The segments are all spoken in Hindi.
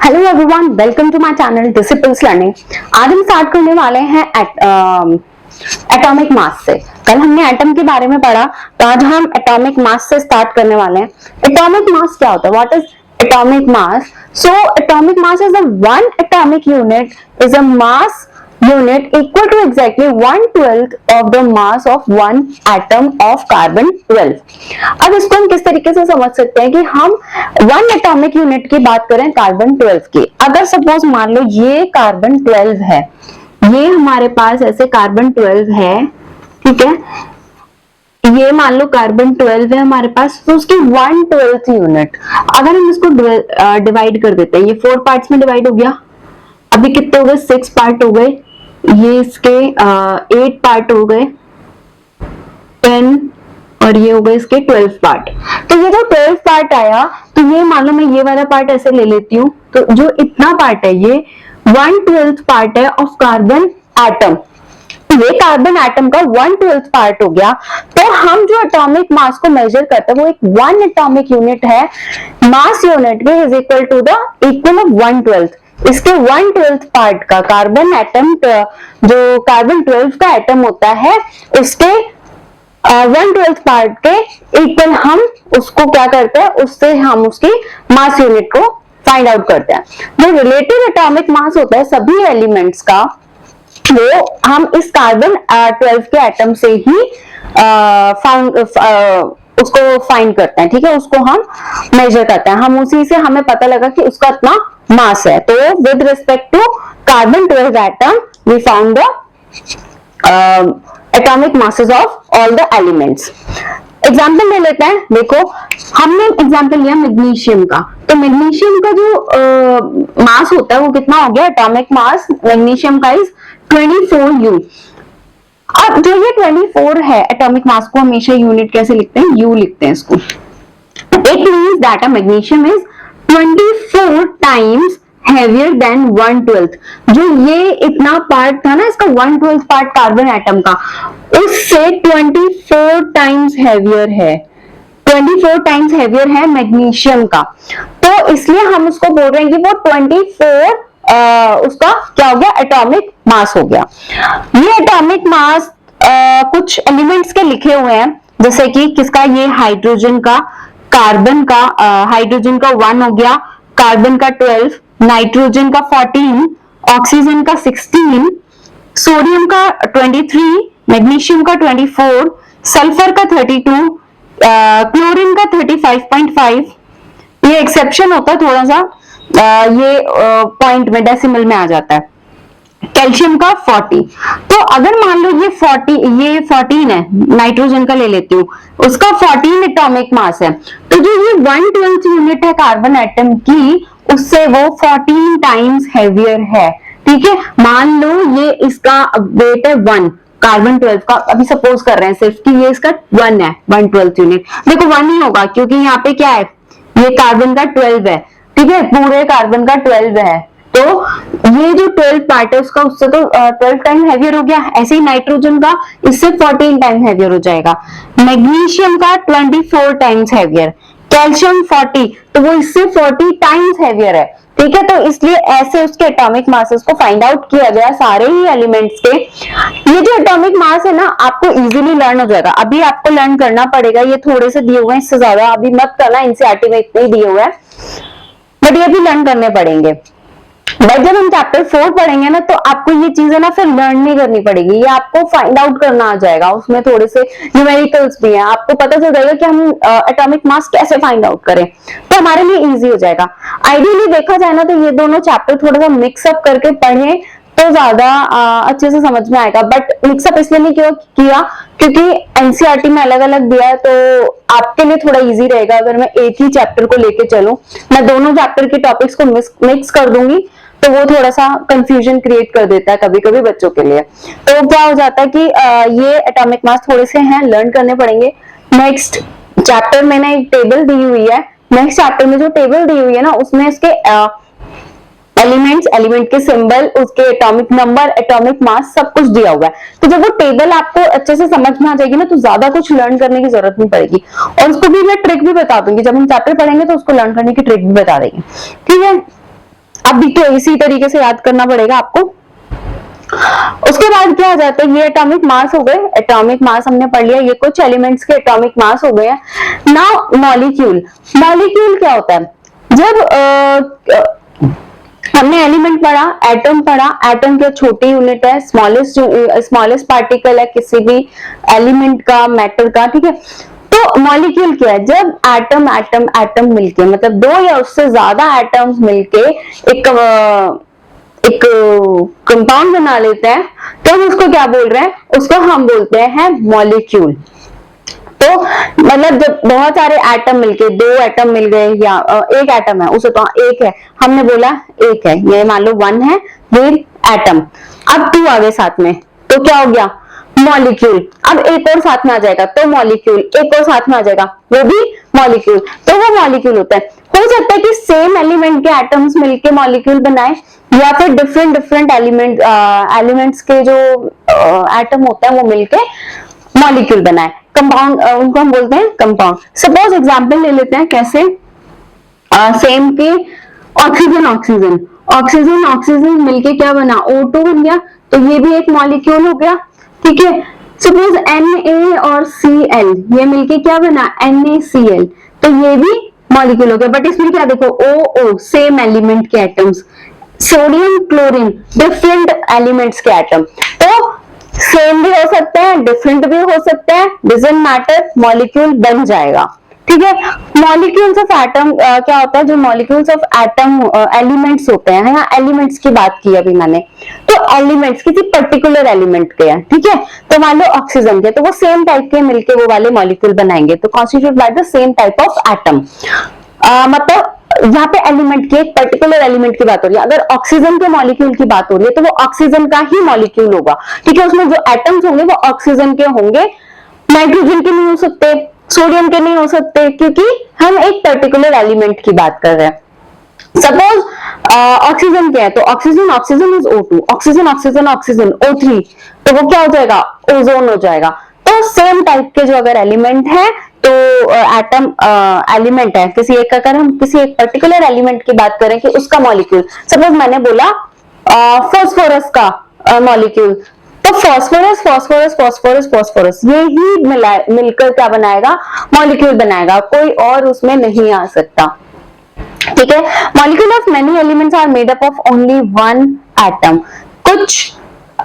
Hello everyone, welcome to my channel disciples learning. आज हम स्टार्ट करने वाले हैं एटॉमिक मास से। कल हमने एटम के बारे में पढ़ा, तो आज हम एटॉमिक मास से स्टार्ट करने वाले हैं। एटॉमिक मास क्या होता है? What is atomic mass? So atomic mass is the one atomic unit is a mass unit equal to exactly 1/12 of the mass of one atom of carbon 12। अब इसको हम किस तरीके से समझ सकते हैं कि हम वन एटॉमिक यूनिट की बात करें कार्बन 12 की। अगर सपोज मान लो ये कार्बन 12 है, ये हमारे पास ऐसे कार्बन 12 है, ठीक है, ये मान लो कार्बन 12 है हमारे पास, तो उसकी 1/12 यूनिट अगर हम इसको डिवाइड कर देते हैं, ये 4 पार्ट्स में डिवाइड हो गया। अभी कितने हो गए? 6 पार्ट हो गए। ये इसके 8 पार्ट हो गए, 10, और ये हो गए इसके 12 पार्ट। तो ये जो 12 पार्ट आया, तो ये मान लो मैं ये वाला पार्ट ऐसे ले लेती हूँ, तो जो इतना पार्ट है ये 1/12 पार्ट है ऑफ कार्बन एटम। ये कार्बन एटम का 1/12 पार्ट हो गया। तो हम जो एटॉमिक मास को मेजर करते हैं वो एक वन एटॉमिक यूनिट है। मास यूनिट में is equal to the equal of 1/12। इसके 1/12 पार्ट का कार्बन एटम, जो कार्बन 12 का एटम होता है, उसके 1/12 पार्ट के इक्वल हम उसको क्या करते हैं, उससे हम उसकी मास यूनिट को फाइंड आउट करते हैं। जो रिलेटिव एटॉमिक मास होता है सभी एलिमेंट्स का, वो हम इस कार्बन 12 के एटम से ही उसको फाइंड करते हैं, ठीक है, उसको हम मेजर करते हैं। हम उसी से हमें पता लगा कि उसका इतना मास है। तो with respect to carbon 12 atom we found the atomic masses of all the elements. Example ले लेते हैं। देखो, हमने एग्जाम्पल लिया मैग्नीशियम का, तो मैग्नीशियम का जो मास होता है वो कितना हो गया? एटॉमिक मास मैग्नीशियम का इज 24U। अब जो ये 24 है, एटॉमिक मास को हमेशा यूनिट कैसे लिखते हैं? यू लिखते हैं इसको। It means that a magnesium is 24 times heavier than 1/12। जो ये इतना पार्ट था ना, इसका 1/12 पार्ट कार्बन एटम का, उससे 24 टाइम्स हेवियर है। 24 टाइम्स हेवियर है मैग्नीशियम का। तो इसलिए हम उसको बोल रहे हैं कि वो 24 उसका क्या हो गया? एटॉमिक मास हो गया। ये एटॉमिक मास कुछ एलिमेंट्स के लिखे हुए हैं, जैसे कि किसका? ये हाइड्रोजन का, कार्बन का, हाइड्रोजन का 1 हो गया, कार्बन का 12, नाइट्रोजन का 14, ऑक्सीजन का 16, सोडियम का 23, मैग्नीशियम का 24, सल्फर का 32, क्लोरीन का 35.5। ये एक्सेप्शन होता है थोड़ा सा, ये पॉइंट में, डेसिमल में आ जाता है। कैल्शियम का 40। तो अगर मान लो ये 14 है, नाइट्रोजन का ले लेती हूँ, उसका 14 एटॉमिक मास है, तो जो ये 1/12 यूनिट है कार्बन एटम की, उससे वो 14 टाइम्स हेवियर है, ठीक है। मान लो ये इसका वेट है 1, कार्बन 12 का, अभी सपोज कर रहे हैं सिर्फ कि ये इसका 1 है, 1/12 यूनिट। देखो 1 ही होगा क्योंकि यहाँ पे क्या है, ये कार्बन का 12 है, ठीक है, पूरे कार्बन का 12 है, तो ये जो 12 पार्ट है उसका उससे तो 12 टाइम हेवियर हो गया। ऐसे ही नाइट्रोजन का इससे 14 टाइम हेवियर हो जाएगा, मैग्नीशियम का 24 टाइम्स हेवियर, कैल्शियम 40, तो वो इससे 40 टाइम्स हेवियर है, ठीक है। तो इसलिए ऐसे उसके एटॉमिक मासेस को फाइंड आउट किया गया सारे ही एलिमेंट्स के। ये जो एटॉमिक मास है ना, आपको इजीली लर्न हो जाएगा। अभी आपको लर्न करना पड़ेगा, ये थोड़े से दिए हुए हैं, इससे ज्यादा अभी मत करना, एनसीईआरटी में इतने दिए हुए हैं, बट ये भी लर्न करने पड़ेंगे। बट जब हम चैप्टर 4 पढ़ेंगे ना, तो आपको ये चीजें ना फिर लर्न नहीं करनी पड़ेगी, ये आपको फाइंड आउट करना आ जाएगा। उसमें थोड़े से न्यूमेरिकल्स भी हैं, आपको पता चल जाएगा कि हम एटॉमिक मास कैसे फाइंड आउट करें, तो हमारे लिए इजी हो जाएगा। आइडियली देखा जाए ना, तो ये दोनों चैप्टर थोड़ा सा मिक्सअप करके पढ़े तो ज्यादा अच्छे से समझ में आएगा। बट मिक्सअप इसलिए नहीं किया क्योंकि एनसीईआरटी में अलग अलग दिया है, तो आपके लिए थोड़ा इजी रहेगा अगर मैं एक ही चैप्टर को लेके चलूं। मैं दोनों चैप्टर के टॉपिक्स को मिक्स कर दूंगी, तो वो थोड़ा सा कंफ्यूजन क्रिएट कर देता है कभी कभी बच्चों के लिए। तो क्या हो जाता है कि ये एटॉमिक मास थोड़े से हैं, लर्न करने पड़ेंगे। नेक्स्ट चैप्टर में ना एक टेबल दी हुई है, नेक्स्ट चैप्टर में जो टेबल दी हुई है ना, उसमें इसके एलिमेंट के सिंबल, उसके एटॉमिक नंबर, एटॉमिक मास, सब कुछ दिया हुआ है। तो जब वो टेबल आपको अच्छे से समझ में आ जाएगी ना, तो ज्यादा कुछ लर्न करने की जरूरत नहीं पड़ेगी। और उसको भी मैं ट्रिक भी बता दूंगी, जब हम चैप्टर पढ़ेंगे तो उसको लर्न करने की ट्रिक भी बता देंगे, ठीक है। अभी तो इसी तरीके से याद करना पड़ेगा आपको। उसके बाद क्या आ जाता है, ये एटॉमिक मास हो गए, एटॉमिक मास हमने पढ़ लिया, ये कुछ एलिमेंट्स के एटॉमिक मास हो गए हैं। नाउ मॉलिक्यूल, मॉलिक्यूल क्या होता है, जब हमने एलिमेंट पढ़ा, एटम पढ़ा, एटम क्या छोटी यूनिट है, स्मॉलेस्ट पार्टिकल है किसी भी एलिमेंट का, मैटर का, ठीक है। तो मॉलिक्यूल क्या है, जब एटम एटम एटम मिलके, मतलब दो या उससे ज्यादा एटम्स मिलके एक कंपाउंड बना लेते हैं, तो हम उसको क्या बोल रहे हैं, उसको हम बोलते हैं मॉलिक्यूल। तो मतलब जब बहुत सारे एटम मिलके, दो एटम मिल गए या एक एटम है, उसे तो एक है, हमने बोला एक है, ये मान लो 1 है, ये एटम, अब 2 आ गए साथ में, तो क्या हो गया, मॉलिक्यूल। अब एक और साथ में आ जाएगा तो मॉलिक्यूल, एक और साथ में आ जाएगा वो भी मॉलिक्यूल, तो वो मॉलिक्यूल होता है। हो सकता है कि सेम एलिमेंट के एटम्स मिलके मॉलिक्यूल बनाए, या फिर डिफरेंट एलिमेंट्स के जो एटम होता है वो मिलके मॉलिक्यूल बनाए, कंपाउंड, उनको हम बोलते हैं कंपाउंड। सपोज एग्जांपल ले लेते हैं, कैसे, सेम के ऑक्सीजन ऑक्सीजन, ऑक्सीजन ऑक्सीजन मिलके क्या बना, O2 बन गया, तो ये भी एक मॉलिक्यूल हो गया, ठीक है। सपोज Na और Cl, ये मिलके क्या बना, NaCl, तो ये भी मॉलिक्यूल हो गया। बट इसमें क्या देखो, OO सेम एलिमेंट के atoms, sodium chlorine different elements के एटम, तो सेम भी हो सकते हैं, डिफरेंट भी हो सकते हैं, डजंट मैटर, मॉलिक्यूल बन जाएगा, ठीक है। मॉलिक्यूल्स ऑफ एटम क्या होता है, जो मॉलिक्यूल्स ऑफ एटम एलिमेंट्स होते हैं, यहाँ एलिमेंट्स की बात की अभी मैंने, तो एलिमेंट्स किसी पर्टिकुलर एलिमेंट के हैं, ठीक है। तो मान लो ऑक्सीजन के, तो वो सेम टाइप के मिलके वो वाले मॉलिक्यूल बनाएंगे, तो constitute by the same type of atom. मतलब यहाँ पे एलिमेंट की, एक पर्टिकुलर एलिमेंट की बात हो रही है। अगर ऑक्सीजन के मॉलिक्यूल की बात हो रही है तो वो ऑक्सीजन का ही मॉलिक्यूल होगा, ठीक है। उसमें जो एटम्स होंगे वो ऑक्सीजन के होंगे, नाइट्रोजन के नहीं हो सकते, सोडियम के नहीं हो सकते, क्योंकि हम एक पर्टिकुलर एलिमेंट की बात कर रहे हैं। सपोज ऑक्सीजन क्या है, तो oxygen oxygen is O2, oxygen oxygen oxygen O3, तो वो क्या हो जाएगा, ओजोन हो जाएगा। तो सेम टाइप के जो अगर एलिमेंट है, तो एटम एलिमेंट है किसी एक, अगर हम किसी एक पर्टिकुलर एलिमेंट की बात करें कि उसका मॉलिक्यूल, सपोज मैंने बोला फास्फोरस का मॉलिक्यूल, तो फास्फोरस फास्फोरस फास्फोरस फास्फोरस ये ही मिलकर क्या बनाएगा, मॉलिक्यूल बनाएगा, कोई और उसमें नहीं आ सकता, ठीक है। Molecule of many elements are made up of only 1 atom. कुछ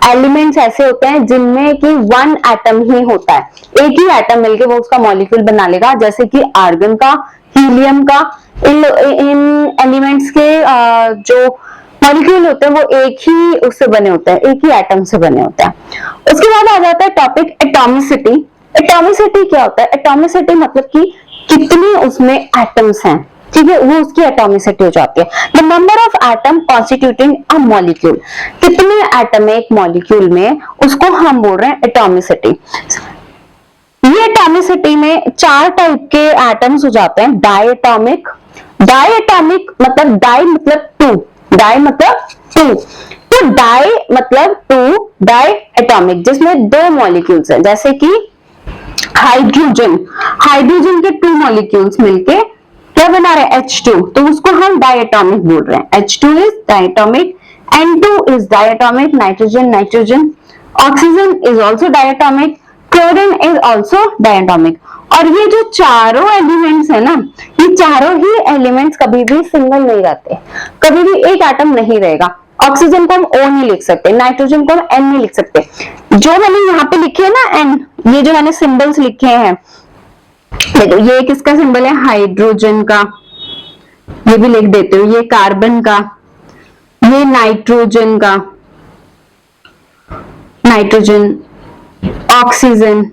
एलिमेंट्स ऐसे होते हैं जिनमें कि 1 एटम ही होता है, एक ही एटम मिलके वो उसका मॉलिक्यूल बना लेगा, जैसे कि आर्गन का, हीलियम का। इन एलिमेंट्स के जो मॉलिक्यूल होते हैं वो एक ही उससे बने होते हैं, एक ही एटम से बने होते हैं। उसके बाद आ जाता है टॉपिक एटॉमिसिटी। एटॉमिसिटी क्या होता है, एटॉमिसिटी मतलब कि कितने उसमें एटम्स हैं, ठीक है, वो उसकी एटॉमिसिटी हो जाती है। The number of atom constituting a molecule, कितने एटम है एक मॉलिक्यूल में, उसको हम बोल रहे हैं एटॉमिसिटी। ये एटॉमिसिटी में 4 टाइप के एटम्स हो जाते हैं। डायएटॉमिक, डायएटॉमिक मतलब डाई मतलब 2, डाई मतलब 2, तो डाई मतलब 2, डाई एटॉमिक जिसमें 2 मॉलिक्यूल्स हैं, जैसे कि हाइड्रोजन, हाइड्रोजन के 2 मॉलिक्यूल्स मिलके क्या बना रहे हैं, H2, तो उसको हम डायएटॉमिक बोल रहे हैं। H2 is diatomic, N2 is diatomic, nitrogen nitrogen, oxygen is also diatomic, chlorine is also diatomic. और ये जो चारों एलिमेंट्स है ना, ये चारों ही एलिमेंट्स कभी भी सिंगल नहीं रहते, कभी भी एक एटम नहीं रहेगा। ऑक्सीजन को हम O नहीं लिख सकते, नाइट्रोजन को हम N नहीं लिख सकते। जो मैंने यहाँ पे लिखे है ना N, ये जो मैंने सिंबल्स लिखे हैं, देखो ये किसका सिंबल है, हाइड्रोजन का, ये भी लिख देते हो, ये कार्बन का, ये नाइट्रोजन का, नाइट्रोजन, ऑक्सीजन,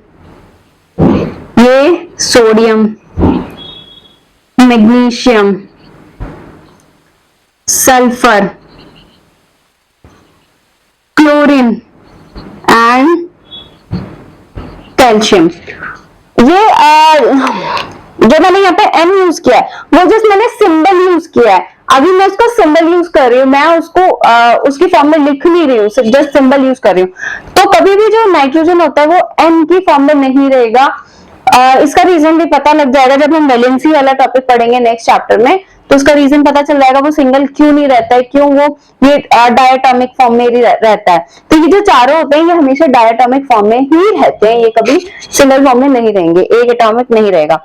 ये sodium, magnesium, sulphur, chlorine and calcium. ये जो मैंने यहाँ पे M यूज किया है वो जस्ट मैंने सिंबल यूज किया है, अभी मैं उसका सिंबल यूज कर रही हूँ, मैं उसको उसकी फॉर्म में लिख नहीं रही हूँ, सिर्फ जस्ट सिंबल यूज कर रही हूँ। तो कभी भी जो नाइट्रोजन होता है वो N की फॉर्म में नहीं रहेगा। इसका रीजन भी पता लग जाएगा जब हम वैलेंसी वाला टॉपिक पढ़ेंगे नेक्स्ट चैप्टर में। तो उसका रीजन पता चल जाएगा वो सिंगल क्यों नहीं रहता है, क्यों वो ये डायटोमिक फॉर्म में ही रहता है। तो ये जो चारों होते हैं ये हमेशा डायटोमिक फॉर्म में ही रहते हैं, ये कभी सिंगल फॉर्म में नहीं रहेंगे, एक एटॉमिक नहीं रहेगा।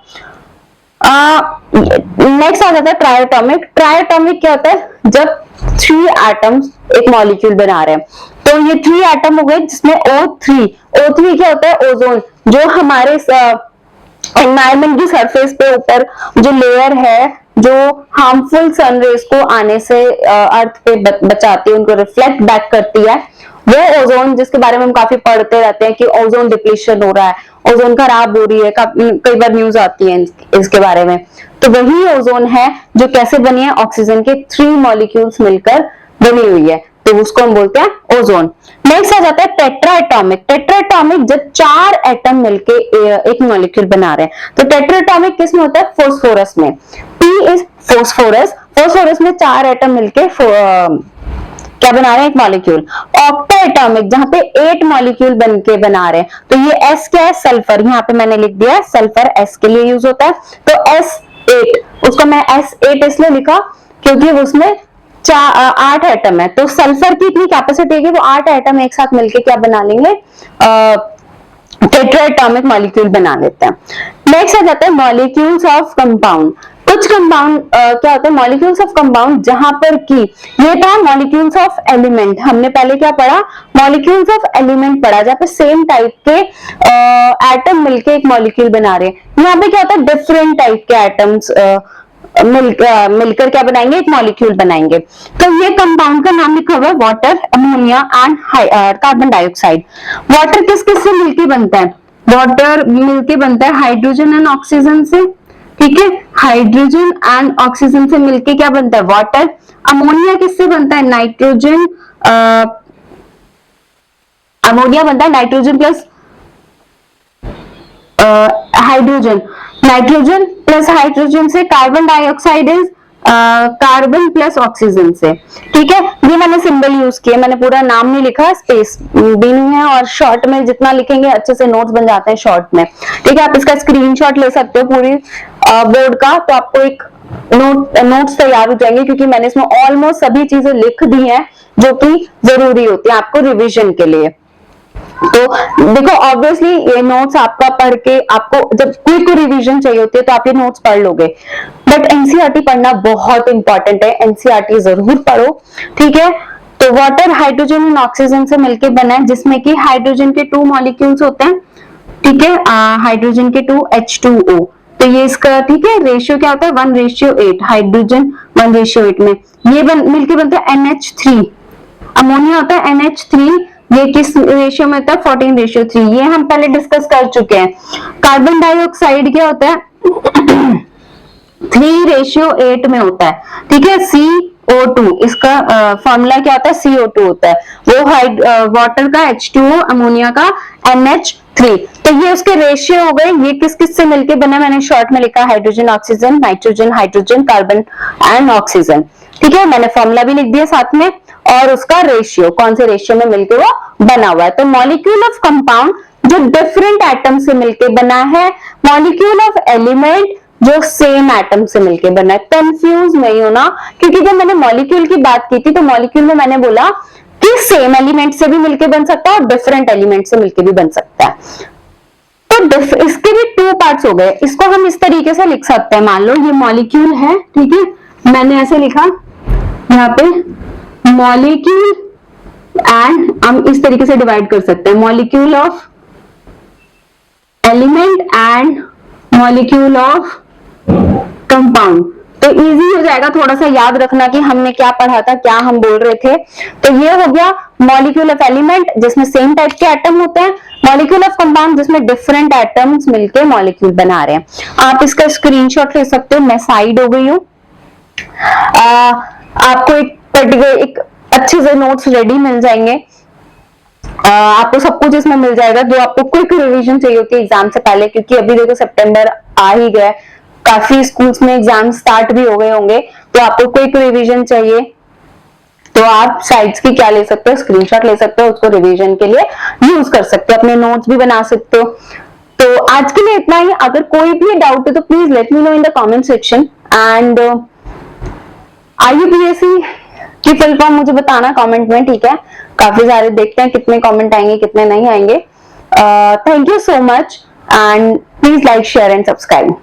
नेक्स्ट आ जाता है ट्राइएटॉमिक। ट्राइएटॉमिक क्या होता है, जब 3 एटम्स एक मॉलिक्यूल बना रहे हैं, तो ये 3 एटम हो गए जिसमें O3 क्या होता है, ओजोन, जो हमारे एनवायरमेंट की सरफेस पे ऊपर जो लेयर है जो हार्मफुल सन रेज को आने से अर्थ पे बचाती है, उनको रिफ्लेक्ट बैक करती है, वो ओजोन, जिसके बारे में हम काफी पढ़ते रहते हैं कि ओजोन डिप्लीशन हो रहा है, ओजोन खराब हो रही है, कई बार न्यूज आती है इसके बारे में। तो वही ओजोन है जो कैसे बनी है, ऑक्सीजन के 3 मॉलिक्यूल्स मिलकर बनी हुई है, तो उसको हम बोलते हैं ओजोन। नेक्स्ट आ जाता है टेट्राएटॉमिक। टेट्राएटॉमिक जब 4 एटम मिलके एक मॉलिक्यूल बना रहे हैं, तो टेट्राएटॉमिक किस में होता है, फोस्फोरस में। P इज फोस्फोरस, फोस्फोरस में 4 एटम मिलके क्या बना रहे हैं, एक मॉलिक्यूल। ऑक्टाएटॉमिक जहां पे 8 मॉलिक्यूल बनके बना रहे हैं, तो ये S क्या है, सल्फर, यहाँ पे मैंने लिख दिया है सल्फर S के लिए यूज होता है, तो S8, उसको मैं S8 इसलिए लिखा क्योंकि उसमें 8 एटम है, तो सल्फर की इतनी कैपेसिटी है कि वो 8 एटम एक साथ मिलके क्या बना लेंगे, टेट्राएटॉमिक मॉलिक्यूल बना लेते हैं। नेक्स्ट आ जाता है मॉलिक्यूल्स ऑफ कंपाउंड। कुछ कंपाउंड क्या होते हैं, मॉलिक्यूल्स ऑफ कंपाउंड, जहां पर की ये था मॉलिक्यूल्स ऑफ एलिमेंट, हमने पहले क्या पढ़ा, मॉलिक्यूल्स ऑफ एलिमेंट पढ़ा, जहां पे सेम टाइप के एटम मिलके एक मॉलिक्यूल बना रहे हैं। यहाँ पे क्या होता है, डिफरेंट टाइप के एटम्स मिलकर क्या बनाएंगे, एक मॉलिक्यूल बनाएंगे। तो ये कंपाउंड का नाम लिखा हुआ है water, ammonia and carbon dioxide. Water किस किस से मिलके बनता है, वाटर मिलके बनता है हाइड्रोजन एंड ऑक्सीजन से, ठीक है, हाइड्रोजन एंड ऑक्सीजन से मिलके क्या बनता है, वाटर। अमोनिया किससे बनता है, नाइट्रोजन, अमोनिया बनता है nitrogen plus hydrogen, nitrogen plus hydrogen से। Carbon dioxide is carbon plus oxygen से, ठीक है। ये मैंने सिंबल यूज किया, मैंने पूरा नाम नहीं लिखा, स्पेस भी नहीं है, और शॉर्ट में जितना लिखेंगे अच्छे से नोट्स बन जाते हैं शॉर्ट में, ठीक है। आप इसका स्क्रीनशॉट ले सकते हो पूरी बोर्ड का, तो आपको एक नोट्स तैयार हो जाएंगे, क्योंकि मैंने इसमें ऑलमोस्ट सभी चीजें लिख दी हैं जो कि जरूरी होती है आपको रिविजन के लिए। तो देखो ऑब्वियसली ये नोट्स आपका पढ़ के, आपको जब क्विक रिवीजन चाहिए होती है तो आप ये नोट्स पढ़ लोगे, बट एनसीईआरटी पढ़ना बहुत इंपॉर्टेंट है, एनसीईआरटी जरूर पढ़ो, ठीक है। तो वाटर हाइड्रोजन और ऑक्सीजन से मिलकर बना है, जिसमें कि हाइड्रोजन के 2 मॉलिक्यूल्स होते हैं, ठीक है, हाइड्रोजन के 2 H2O, तो ये इसका, ठीक है, रेशियो क्या होता है 1:8, हाइड्रोजन 1:8 में ये मिलके बनता है NH3। अमोनिया होता है NH3, ये किस रेशियो में होता है 14:3, ये हम पहले डिस्कस कर चुके हैं। कार्बन डाइऑक्साइड क्या होता है 3:8 में होता है, ठीक है, CO2, इसका फॉर्मूला क्या होता है, CO2 होता है, वो वाटर का H2O, अमोनिया का NH3, तो ये उसके रेशियो हो गए। ये किस किस से मिलके बना, मैंने शॉर्ट में लिखा hydrogen oxygen, nitrogen hydrogen, carbon and oxygen, ठीक है, मैंने फॉर्मूला भी लिख दिया साथ में, और उसका रेशियो कौन से रेशियो में मिलके वो बना हुआ है। तो मॉलिक्यूल ऑफ कंपाउंड जो डिफरेंट एटम से मिलके बना है, मॉलिक्यूल ऑफ एलिमेंट जो सेम एटम से मिलके बना है। कंफ्यूज नहीं होना, क्योंकि जब मैंने मॉलिक्यूल की बात की थी तो मॉलिक्यूल में मैंने बोला कि सेम एलिमेंट से भी मिलके बन सकता है और डिफरेंट एलिमेंट से मिलके भी बन सकता है। तो इसके भी 2 पार्ट्स हो गए, इसको हम इस तरीके से लिख सकते हैं, मान लो ये मॉलिक्यूल है, ठीक है, मैंने ऐसे लिखा यहाँ पे मॉलिक्यूल, एंड हम इस तरीके से डिवाइड कर सकते हैं, molecule of element and molecule of compound. तो इजी हो जाएगा थोड़ा सा याद रखना कि हमने क्या पढ़ा था, क्या हम बोल रहे थे। तो ये हो गया मॉलिक्यूल ऑफ एलिमेंट जिसमें सेम टाइप के एटम होते हैं, मॉलिक्यूल ऑफ कंपाउंड जिसमें डिफरेंट एटम्स मिलके मॉलिक्यूल बना रहे हैं। आप इसका स्क्रीनशॉट ले सकते हो, मैं साइड हो गई हूँ। आपको एक पर्टिकुलर एक अच्छे से नोट्स रेडी मिल जाएंगे, आपको सब कुछ इसमें मिल जाएगा जो आपको क्विक रिवीजन चाहिए होती है एग्जाम से पहले, क्योंकि अभी देखो सितंबर आ ही गया, काफी स्कूल्स में एग्जाम स्टार्ट भी हो गए होंगे, तो आपको क्विक रिवीजन चाहिए तो आप साइड्स की क्या ले सकते हो, स्क्रीनशॉट ले सकते हो, उसको रिवीजन के लिए यूज कर सकते हो, अपने नोट्स भी बना सकते हो। तो आज के लिए इतना ही, अगर कोई भी डाउट है तो please let me know in the comment section, and IUPAC की फुल फॉर्म मुझे बताना कमेंट में, ठीक है? काफी सारे देखते हैं कितने कमेंट आएंगे कितने नहीं आएंगे। Thank you so much and please like share and subscribe.